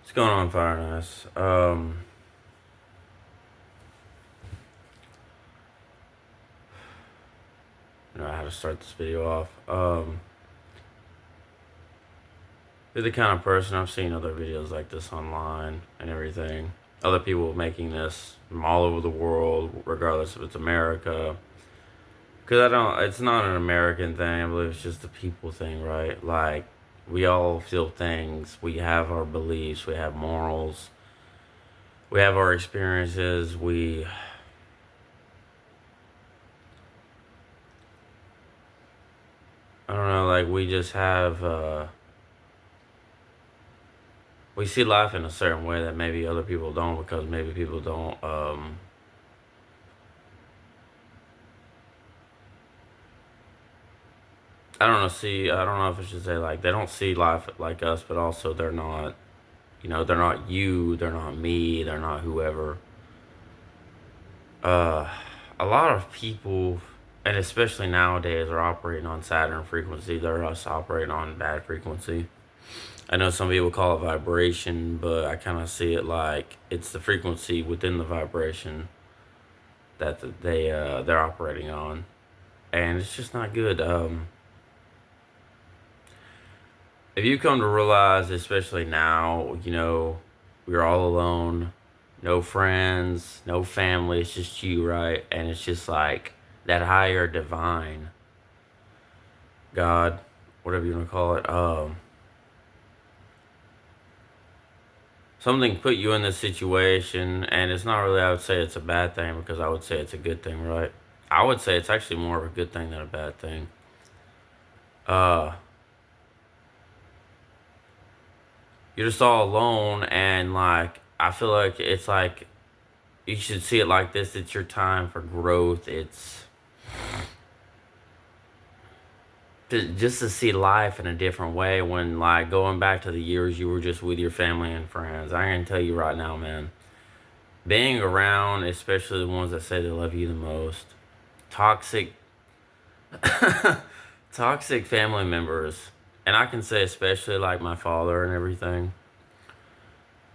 What's going on, Fire Nice? I don't know how to start this video off. You're the kind of person, I've seen other videos like this online and everything. Other people making this from all over the world, regardless if it's America. Because it's not an American thing. I believe it's just a people thing, right? Like, we all feel things. We have our beliefs. We have morals. We have our experiences. I don't know, like, we just have, we see life in a certain way that maybe other people don't, because maybe people don't, I don't know if I should say, like, they don't see life like us, but also they're not, they're not you, they're not me, they're not whoever. Uh, a lot of people, and especially nowadays, are operating on Saturn frequency. They're us operating on bad frequency. I know some people call it vibration, but I kind of see it like it's the frequency within the vibration that they're operating on, and it's just not good. If you come to realize, especially now, we're all alone, no friends, no family, it's just you, right? And it's just like that higher divine, God, whatever you want to call it, something put you in this situation, and it's not really, I would say it's a bad thing, because I would say it's a good thing, right? I would say it's actually more of a good thing than a bad thing. Uh, you're just all alone, and like, I feel like it's like, you should see it like this. It's your time for growth. It's just to see life in a different way, when, like, going back to the years you were just with your family and friends. I can tell you right now, man, being around, especially the ones that say they love you the most, toxic, toxic family members, and I can say especially like my father and everything,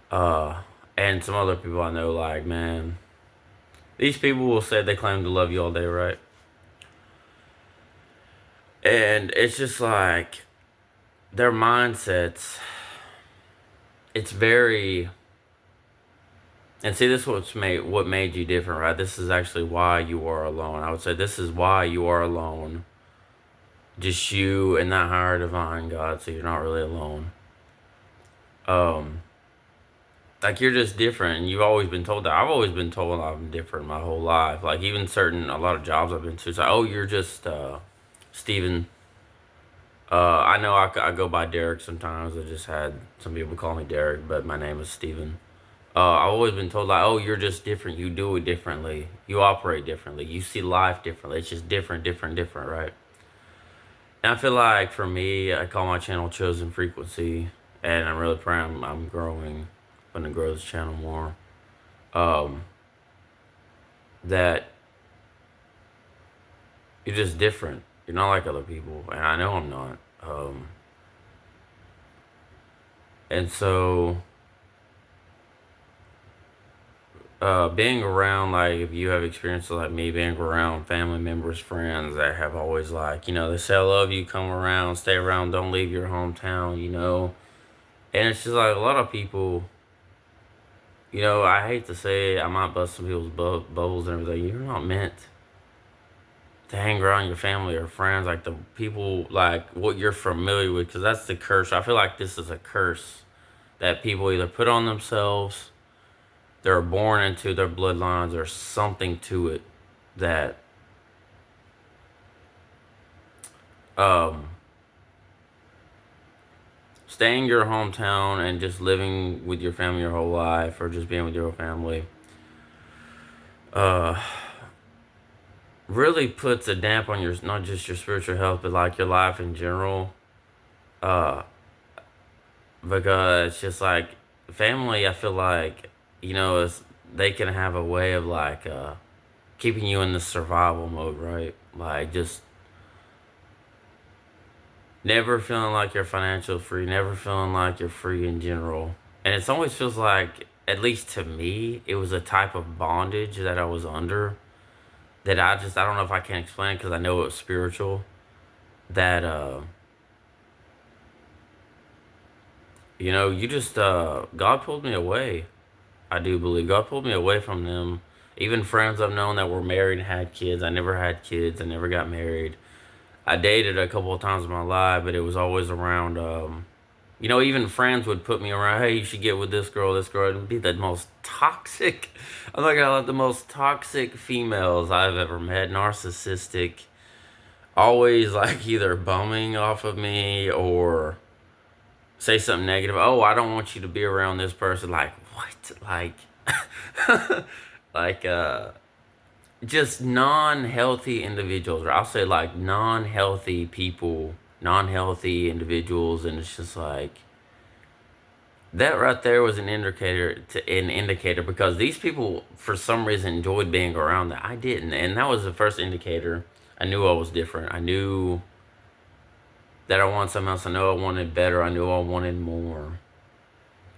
uh, and some other people I know, like, man, these people will say they claim to love you all day, right? And it's just like their mindsets, it's very, and see, this is what made you different, right? This is actually why you are alone. I would say this is why you are alone. Just you and that higher divine God, so you're not really alone. Um, like, you're just different, and you've always been told that. I've always been told I'm different my whole life. Like, even a lot of jobs I've been to, it's like, oh, you're just Steven. I know I go by Derek sometimes. I just had some people call me Derek, but my name is Steven. I've always been told, like, oh, you're just different. You do it differently. You operate differently. You see life differently. It's just different, different, different, right? And I feel like for me, I call my channel Chosen Frequency, and I'm really proud I'm growing. I'm going to grow this channel more. Um, that you're just different. You're not like other people, and I know I'm not. And so, being around, like, if you have experiences like me, being around family members, friends that have always, like, they say, I love you, come around, stay around, don't leave your hometown. And it's just like a lot of people, I hate to say it, I might bust some people's bubbles and everything. You're not meant to hang around your family or friends, like the people, like what you're familiar with, because that's the curse. I feel like this is a curse that people either put on themselves, they're born into, their bloodlines, or something to it that um staying in your hometown and just living with your family your whole life, or just being with your family, uh really puts a damp on your, not just your spiritual health, but like your life in general. uh because it's just like family, I feel like, they can have a way of, like, keeping you in the survival mode, right? Like, just never feeling like you're financial free, never feeling like you're free in general. And it always feels like, at least to me, it was a type of bondage that I was under that I don't know if I can explain because I know it was spiritual. That, you just, God pulled me away. I do believe God pulled me away from them. Even friends I've known that were married and had kids. I never had kids. I never got married. I dated a couple of times in my life, but it was always around, even friends would put me around, hey, you should get with this girl, this girl. It'd be the most toxic, I'm not gonna lie, the most toxic females I've ever met. Narcissistic, always like either bumming off of me or say something negative. Oh, I don't want you to be around this person. Like, what? Like, like, just non-healthy individuals, or I'll say like non-healthy people, non-healthy individuals, and it's just like that right there was an indicator because these people for some reason enjoyed being around that I didn't, and that was the first indicator. I knew I was different. I knew that I wanted something else. I knew I wanted better. I knew I wanted more.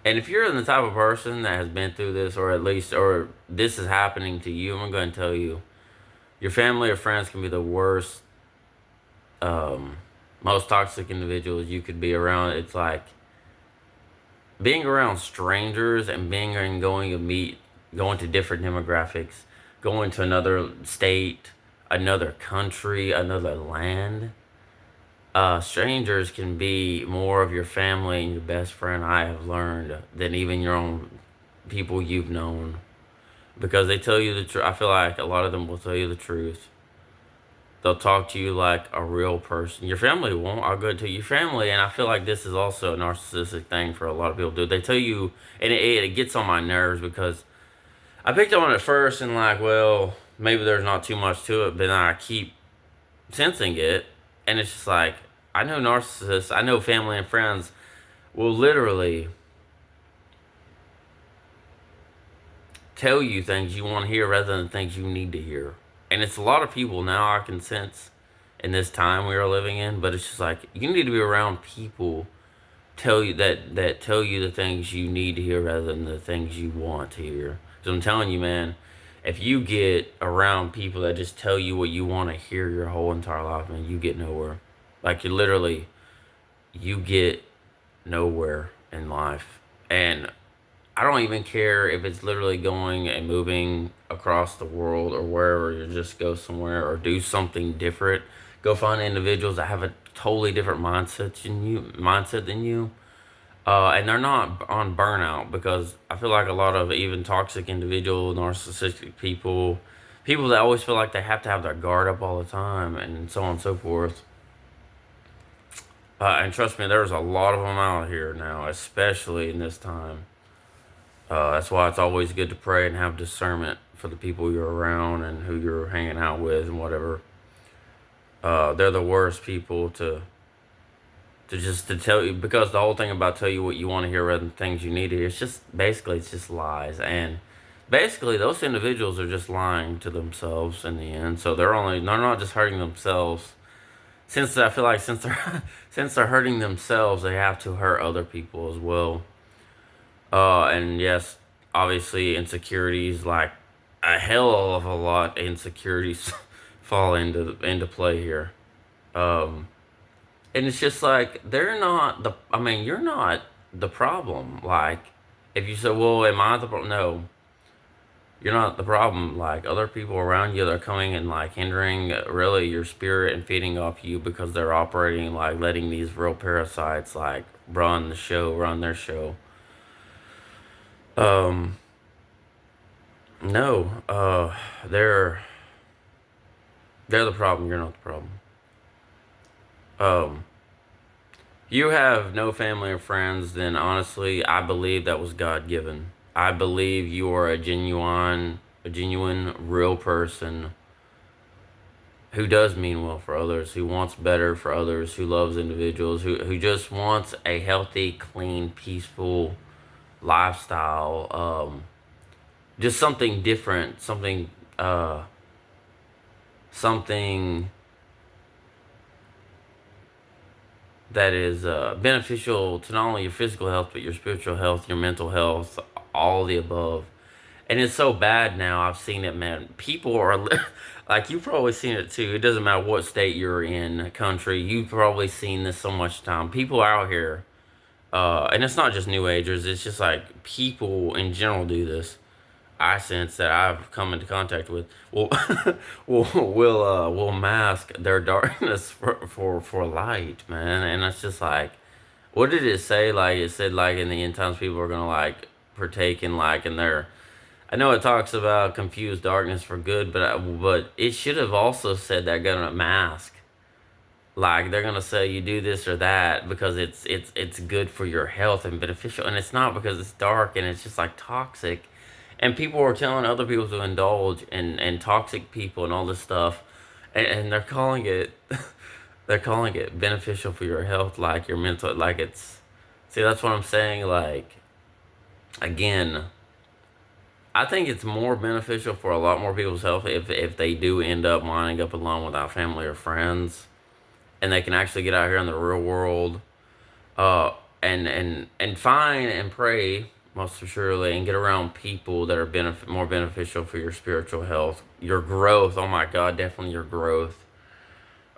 And if you're the type of person that has been through this, or this is happening to you, I'm going to tell you, your family or friends can be the worst, um, most toxic individuals you could be around. It's like being around strangers and being and going to different demographics, going to another state, another country, another land. Strangers can be more of your family and your best friend, I have learned, than even your own people you've known. Because they tell you the truth. I feel like a lot of them will tell you the truth. They'll talk to you like a real person. Your family won't. I'll go to your family, and I feel like this is also a narcissistic thing for a lot of people to do. They tell you, and it gets on my nerves because I picked on it first and like, well, maybe there's not too much to it, but then I keep sensing it, and it's just like, I know narcissists, I know family and friends will literally tell you things you want to hear rather than things you need to hear. And it's a lot of people now I can sense in this time we are living in, but it's just like you need to be around people tell you that tell you the things you need to hear rather than the things you want to hear. So I'm telling you, man, if you get around people that just tell you what you want to hear your whole entire life, man, you get nowhere. Like you get nowhere in life. And I don't even care if it's literally going and moving across the world or wherever. You just go somewhere or do something different. Go find individuals that have a totally different mindset than you, and they're not on burnout because I feel like a lot of even toxic individual, narcissistic people that always feel like they have to have their guard up all the time, and so on and so forth. And trust me, there's a lot of them out here now, especially in this time. That's why it's always good to pray and have discernment for the people you're around and who you're hanging out with and whatever. They're the worst people to tell you because the whole thing about tell you what you want to hear rather than things you need to hear. It's just lies, and basically those individuals are just lying to themselves in the end. So they're not just hurting themselves. Since I feel like since they're since they're hurting themselves, they have to hurt other people as well. And yes, obviously insecurities, like a hell of a lot of insecurities fall into play here. Um, and it's just like they're not the. I mean, you're not the problem. Like, if you say, "Well, am I the problem?" No, you're not the problem. Like other people around you, they're coming and like hindering really your spirit and feeding off you because they're operating like letting these real parasites like run their show. Um, no, they're the problem. You're not the problem. Um, you have no family or friends, then honestly, I believe that was God given. I believe you are a genuine, real person who does mean well for others, who wants better for others, who loves individuals, who just wants a healthy, clean, peaceful lifestyle. Just something different, uh, something that is beneficial to not only your physical health but your spiritual health, your mental health, all the above. And it's so bad now. I've seen it, man. People are like, you've probably seen it too. It doesn't matter what state you're in, country. You've probably seen this so much time. People out here, and it's not just New Agers. It's just like people in general do this. I sense that I've come into contact with will will mask their darkness for light, man. And it's just like, what did it say? Like it said, like in the end times, people are gonna like partake in like in their. I know it talks about confused darkness for good, but it should have also said they're gonna mask. Like they're gonna say you do this or that because it's good for your health and beneficial, and it's not because it's dark and it's just like toxic, and people are telling other people to indulge in toxic people and all this stuff, and they're calling it they're calling it beneficial for your health, like your mental, like it's. See, that's what I'm saying. Like again, I think it's more beneficial for a lot more people's health if they do end up winding up alone without family or friends, and they can actually get out here in the real world, uh, and find and pray most assuredly, and get around people that are more beneficial for your spiritual health, your growth. Oh my God, definitely your growth,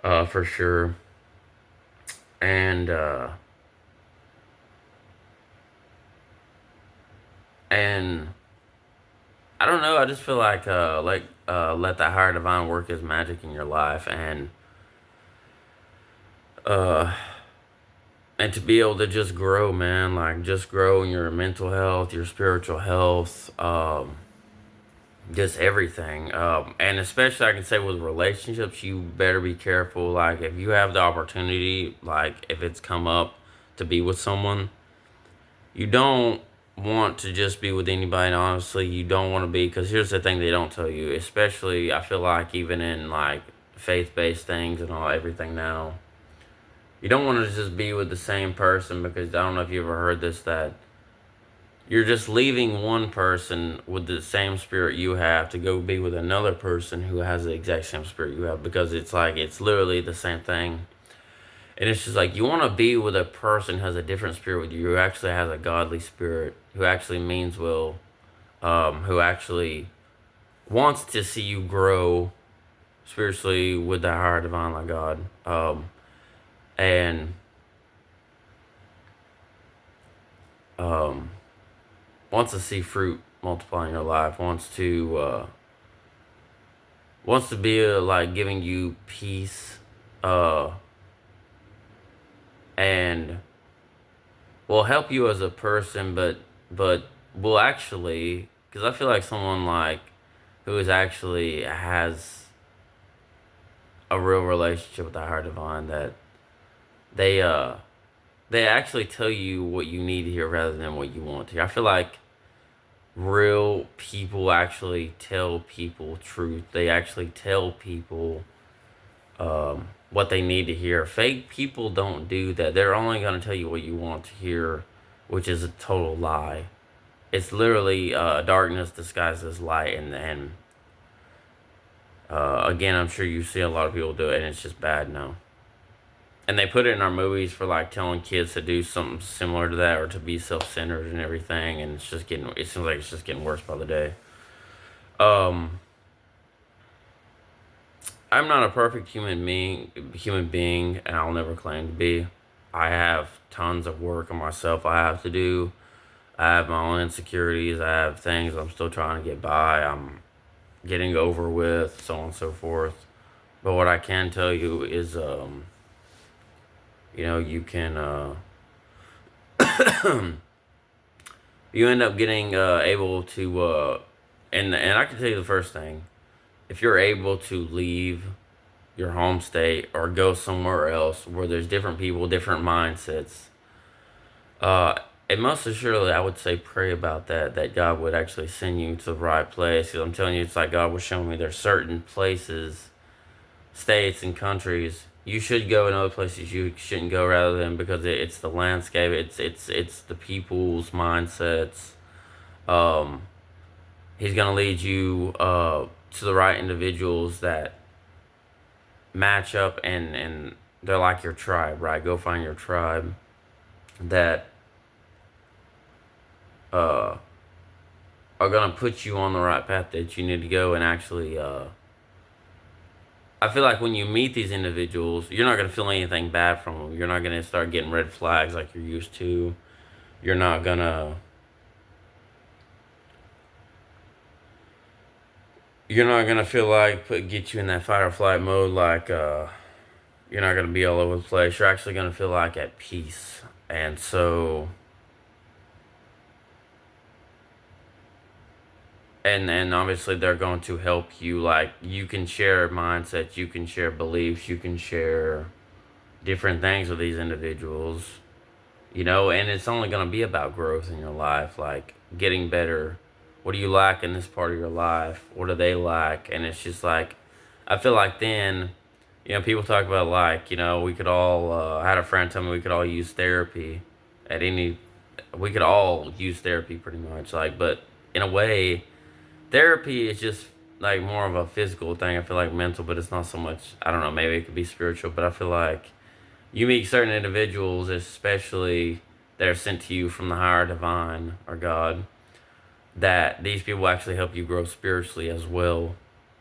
for sure. And and I don't know. I just feel like let that higher divine work His magic in your life, uh, and to be able to just grow, man. Like just grow in your mental health, your spiritual health, just everything. And especially I can say with relationships, you better be careful. Like if you have the opportunity, like if it's come up to be with someone, you don't want to just be with anybody. And honestly, you don't want to be, because here's the thing they don't tell you, especially I feel like even in like faith-based things and all everything now, you don't want to just be with the same person, because I don't know if you ever heard this, that you're just leaving one person with the same spirit you have to go be with another person who has the exact same spirit you have, because it's like it's literally the same thing. And it's just like you want to be with a person who has a different spirit with you, who actually has a godly spirit, who actually means well, who actually wants to see you grow spiritually with the higher divine like God, and um, wants to see fruit multiply in your life, wants to be like giving you peace, uh, and will help you as a person, but will actually, because I feel like someone like who is actually has a real relationship with the higher divine, that they uh they actually tell you what you need to hear rather than what you want to hear. I feel like real people actually tell people truth. They actually tell people what they need to hear. Fake people don't do that. They're only going to tell you what you want to hear, which is a total lie. It's literally darkness disguised as light, and again, I'm sure you see a lot of people do it, and it's just bad now. And they put it in our movies for like telling kids to do something similar to that, or to be self-centered and everything, and it's just getting. It seems like it's just getting worse by the day. Um, I'm not a perfect human being, and I'll never claim to be. I have tons of work on myself I have to do. I have my own insecurities. I have things I'm still trying to get by. I'm getting over with, so on and so forth. But what I can tell you is, you can, you end up getting able to, and I can tell you the first thing, if you're able to leave your home state or go somewhere else where there's different people, different mindsets, uh, and most assuredly, I would say pray about that, that God would actually send you to the right place. Because I'm telling you, it's like God was showing me there's certain places, states, and countries you should go, and other places you shouldn't go, rather than because it's the landscape, it's the people's mindsets. Um, he's gonna lead you to the right individuals that match up and they're like your tribe, right? Go find your tribe that uh, are gonna put you on the right path that you need to go. And actually, I feel like when you meet these individuals, you're not gonna feel anything bad from them. You're not gonna start getting red flags like you're used to. You're not gonna. You're not gonna feel like get you in that fight or flight mode. Like you're not gonna be all over the place. You're actually gonna feel like at peace. And so, and obviously they're going to help you. Like you can share mindsets, you can share beliefs, you can share different things with these individuals, and it's only going to be about growth in your life, like getting better. What do you lack in this part of your life? What do they lack? And it's just like, I feel like then, people talk about like, we could all, I had a friend tell me we could all use therapy at any, we could all use therapy pretty much. Like, but in a way, therapy is just like more of a physical thing. I feel like mental, but it's not so much, I don't know, maybe it could be spiritual, but I feel like you meet certain individuals, especially that are sent to you from the higher divine or God, that these people actually help you grow spiritually as well,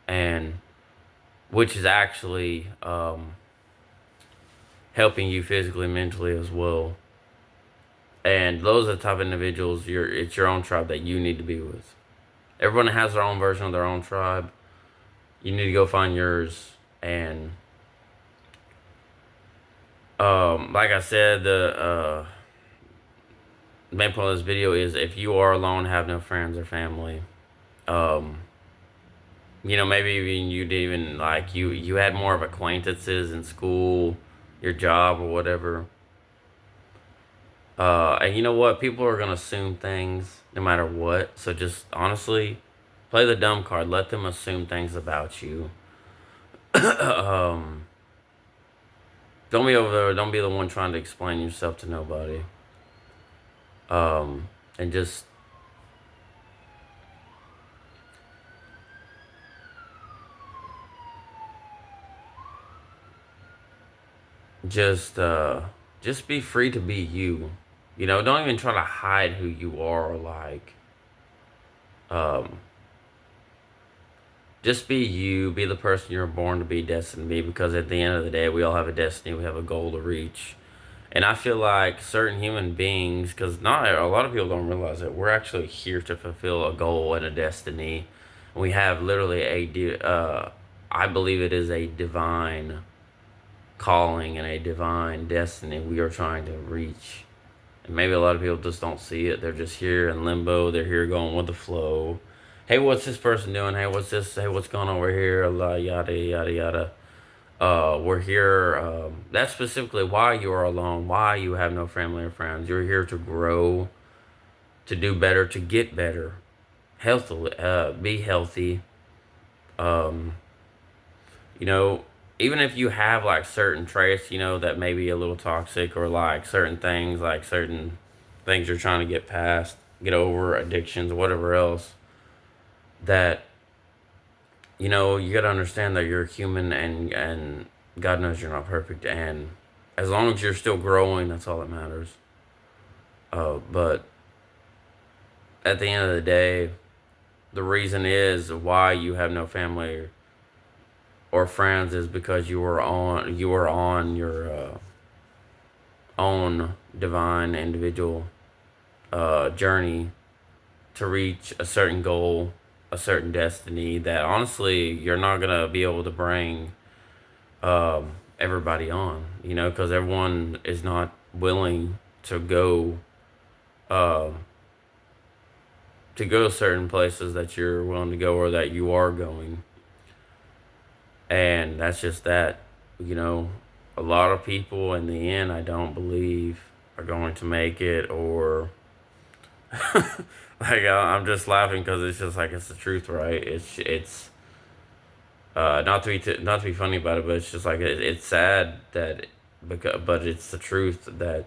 and which is actually helping you physically, mentally as well. And those are the type of individuals it's your own tribe that you need to be with. Everyone has their own version of their own tribe. You need to go find yours. And like I said, the main point of this video is if you are alone, have no friends or family. Um, maybe even you didn't even like you had more of acquaintances in school, your job or whatever. And you know what? People are gonna assume things no matter what. So just honestly, play the dumb card. Let them assume things about you. um, don't be over there. Don't be the one trying to explain yourself to nobody. And just be free to be you. Don't even try to hide who you are. Or like, um, just be you. Be the person you're born to be, destined to be. Because at the end of the day, we all have a destiny. We have a goal to reach. And I feel like certain human beings, because not a lot of people don't realize that we're actually here to fulfill a goal and a destiny. We have literally I believe it is a divine calling and a divine destiny we are trying to reach. And maybe a lot of people just don't see it. They're just here in limbo. They're here going with the flow. Hey, what's this person doing? Hey, what's this? Hey, what's going on over here? La yada yada yada. We're here. That's specifically why you are alone. Why you have no family or friends. You're here to grow, to do better, to get better, healthily. Be healthy. Um, you know, even if you have like certain traits, that may be a little toxic, or like certain things you're trying to get past, get over, addictions, whatever else, that, you got to understand that you're human, and God knows you're not perfect. And as long as you're still growing, that's all that matters. But at the end of the day, the reason is why you have no family or friends is because you were on your own divine individual journey to reach a certain goal, a certain destiny that honestly you're not gonna be able to bring everybody on, because everyone is not willing to go uh, certain places that you're willing to go or that you are going. And that's just that, you know, a lot of people in the end, I don't believe are going to make it, or like I'm just laughing because it's just like it's the truth, right? It's not to be funny about it, but it's just like it's sad that but it's the truth that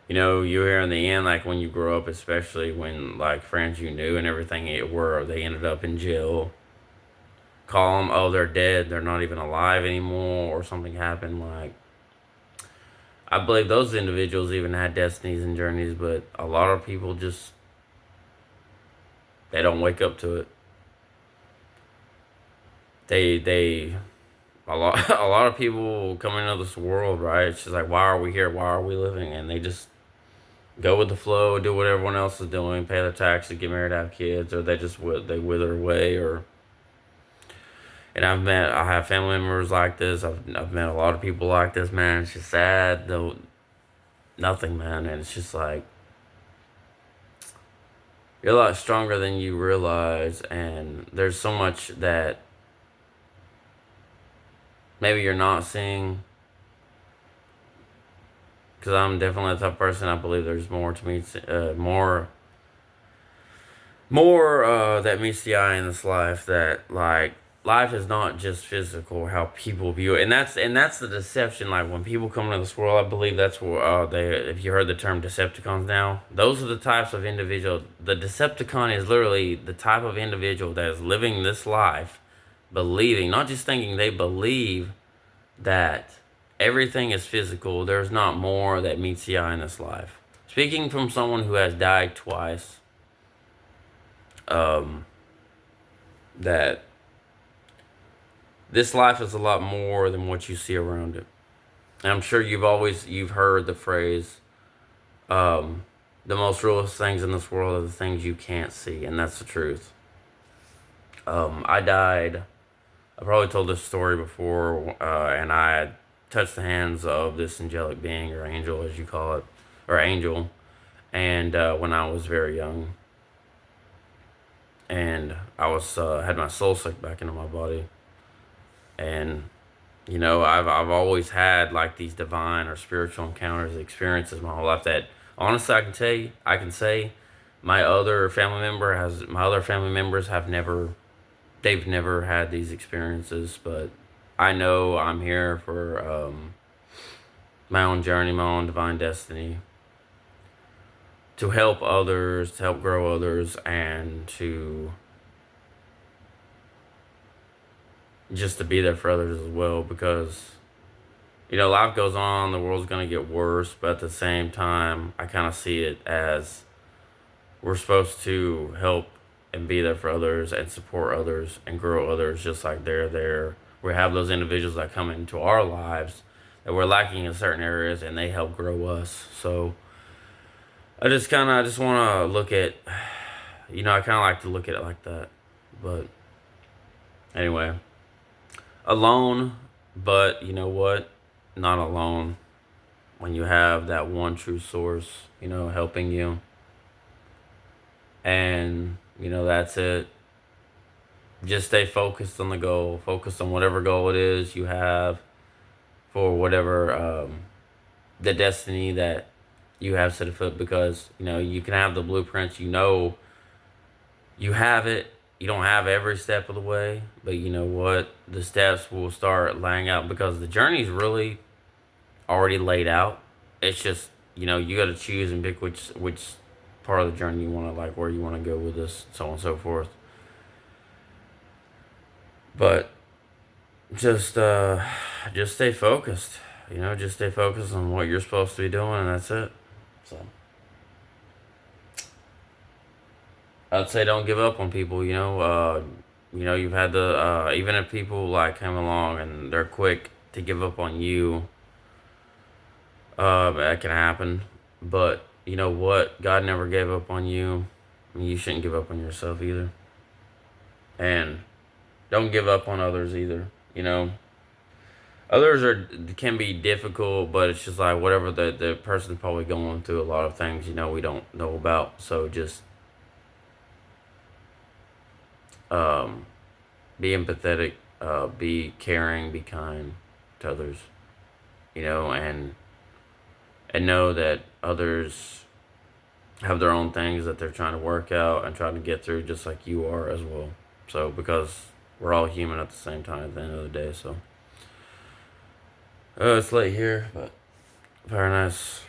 you hear in the end, like when you grow up, especially when like friends you knew and everything they ended up in jail, call them, oh, they're dead, they're not even alive anymore, or something happened. Like, I believe those individuals even had destinies and journeys, but a lot of people just, they don't wake up to it. They a lot a lot of people come into this world, right? It's just like, why are we here? Why are we living? And they just go with the flow, do what everyone else is doing, pay their taxes, get married, have kids, or they wither away. Or and I have family members like this. I've met a lot of people like this, man. It's just sad though, nothing, man. And it's just like, you're a lot stronger than you realize, and there's so much that maybe you're not seeing. Because I'm definitely the type of person, I believe there's more to me, more that meets the eye in this life. That, like, life is not just physical, how people view it, and that's the deception. Like, when people come into this world, I believe that's where they. If you heard the term Decepticons now, those are the types of individual. The Decepticon is literally the type of individual that is living this life, believing, not just thinking, they believe that everything is physical. There's not more that meets the eye in this life. Speaking from someone who has died twice, that this life is a lot more than what you see around it. And I'm sure you've heard the phrase, the most realest things in this world are the things you can't see, and that's the truth. I died. I probably told this story before, and I touched the hands of this angelic being, or angel, as you call it, or angel, and when I was very young, and I was had my soul sucked back into my body, and I've always had like these divine or spiritual encounters, experiences my whole life that honestly I can say my other family members have never, they've never had these experiences. But I know I'm here for my own journey, my own divine destiny, to help others, to help grow others, and to just to be there for others as well. Because life goes on, the world's gonna get worse, but at the same time, I kind of see it as we're supposed to help and be there for others and support others and grow others, just like they're there. We have those individuals that come into our lives that we're lacking in certain areas, and they help grow us. So I just want to look at, I kind of like to look at it like that. But anyway, alone, but you know what? Not alone. When you have that one true source, helping you, and that's it. Just stay focused on the goal. Focus on whatever goal it is you have, for whatever the destiny that you have set afoot. Because you can have the blueprints. You have it. You don't have every step of the way, but you know what? The steps will start laying out, because the journey's really already laid out. It's just you got to choose and pick which part of the journey you want to, like, where you want to go with this, so on and so forth. But just stay focused. Just stay focused on what you're supposed to be doing, and that's it. So I'd say don't give up on people. You've had even if people like come along and they're quick to give up on you, that can happen. But you know what? God never gave up on you. You shouldn't give up on yourself either. And don't give up on others either. Others can be difficult, but it's just like whatever the person's probably going through a lot of things we don't know about. So just be empathetic, be caring, be kind to others. And know that others have their own things that they're trying to work out and trying to get through, just like you are as well. So because we're all human at the same time at the end of the day. So it's late here, but very nice.